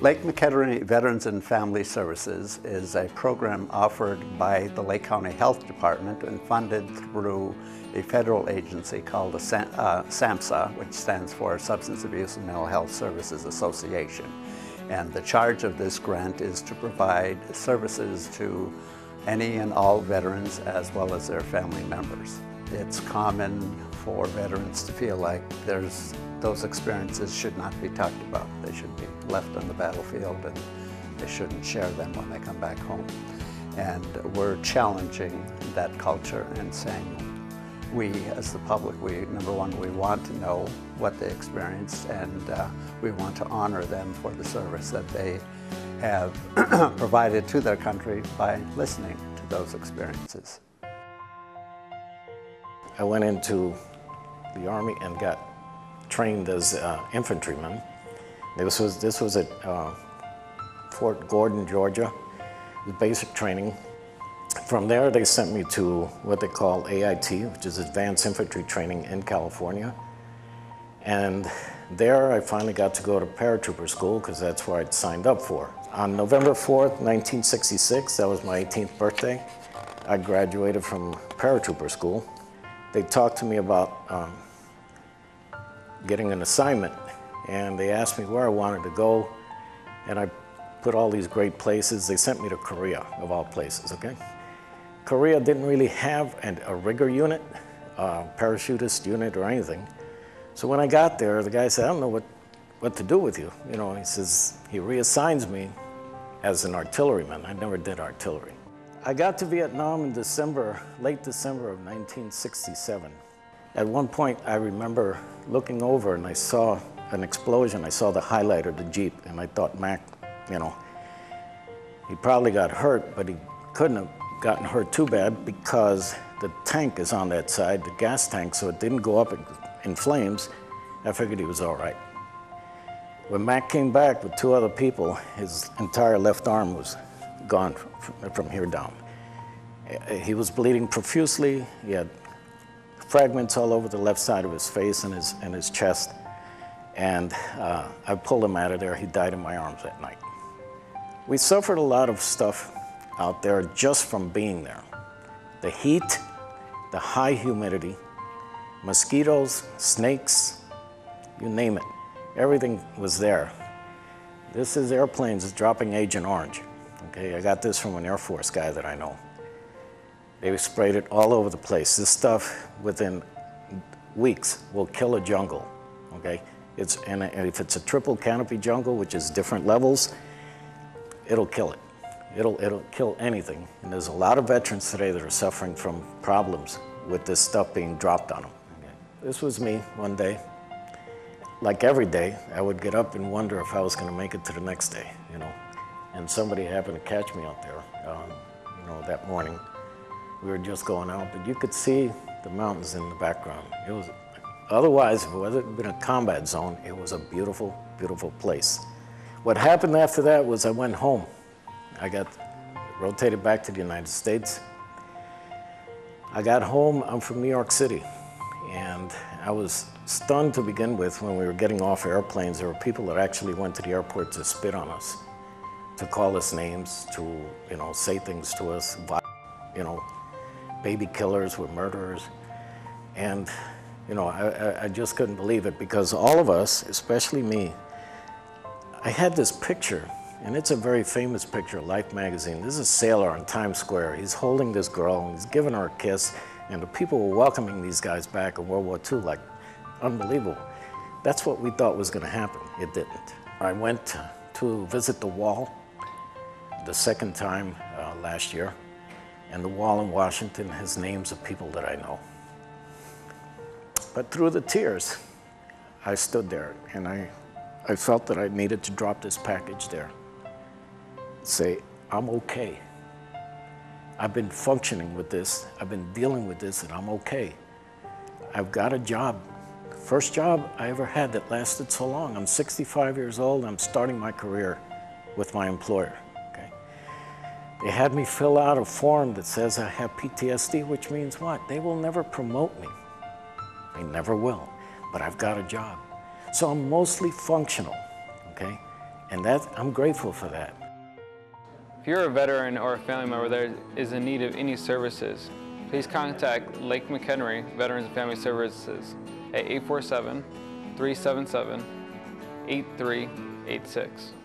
Lake McHenry Veterans and Family Services is a program offered by the Lake County Health Department and funded through a federal agency called the SAMHSA, which stands for Substance Abuse and Mental Health Services Association. And the charge of this grant is to provide services to any and all veterans as well as their family members. It's common for veterans to feel like those experiences should not be talked about. They should be left on the battlefield and they shouldn't share them when they come back home. And we're challenging that culture and saying, we as the public, number one, we want to know what they experienced, and we want to honor them for the service that they have provided to their country by listening to those experiences. I went into the Army and got trained as infantryman. This was at Fort Gordon, Georgia, the basic training. From there, they sent me to what they call AIT, which is Advanced Infantry Training in California. And there, I finally got to go to paratrooper school because that's where I'd signed up for. On November 4th, 1966, that was my 18th birthday, I graduated from paratrooper school. They talked to me about getting an assignment, and they asked me where I wanted to go, and I put all these great places. They sent me to Korea, of all places, okay? Korea didn't really have a rigger unit, parachutist unit or anything. So when I got there, the guy said, I don't know what to do with you. You know, he says, he reassigns me as an artilleryman. I never did artillery. I got to Vietnam in December, late December of 1967. At one point, I remember looking over and I saw an explosion. I saw the highlight of the Jeep, and I thought, Mac, you know, he probably got hurt, but he couldn't have gotten hurt too bad because the tank is on that side, the gas tank, so it didn't go up in flames. I figured he was all right. When Mac came back with two other people, his entire left arm was gone from here down. He was bleeding profusely. He had fragments all over the left side of his face and his chest. And I pulled him out of there. He died in my arms that night. We suffered a lot of stuff out there just from being there. The heat, the high humidity, mosquitoes, snakes, you name it. Everything was there. This is airplanes dropping Agent Orange. Okay, I got this from an Air Force guy that I know. They sprayed it all over the place. This stuff, within weeks, will kill a jungle, okay? And if it's a triple canopy jungle, which is different levels, it'll kill it. It'll kill anything. And there's a lot of veterans today that are suffering from problems with this stuff being dropped on them. Okay. This was me one day. Like every day, I would get up and wonder if I was going to make it to the next day, you know. And somebody happened to catch me out there, you know, that morning. We were just going out, but you could see the mountains in the background. It was, otherwise, if it wasn't been a combat zone, it was a beautiful, beautiful place. What happened after that was I went home. I got rotated back to the United States. I got home, I'm from New York City, and I was stunned to begin with when we were getting off airplanes. There were people that actually went to the airport to spit on us, to call us names, to, you know, say things to us, you know, baby killers were murderers. And, you know, I just couldn't believe it because all of us, especially me, I had this picture, and it's a very famous picture, Life magazine. This is a sailor on Times Square. He's holding this girl, and he's giving her a kiss, and the people were welcoming these guys back in World War II, like, unbelievable. That's what we thought was going to happen. It didn't. I went to visit the wall the second time last year, and the wall in Washington has names of people that I know. But through the tears, I stood there, and I felt that I needed to drop this package there. Say, I'm okay. I've been functioning with this. I've been dealing with this, and I'm okay. I've got a job. First job I ever had that lasted so long. I'm 65 years old. I'm starting my career with my employer. Okay? They had me fill out a form that says I have PTSD, which means what? They will never promote me. They never will. But I've got a job. So I'm mostly functional, okay? And I'm grateful for that. If you're a veteran or a family member that is in need of any services, please contact Lake McHenry Veterans and Family Services at 847-377-8386.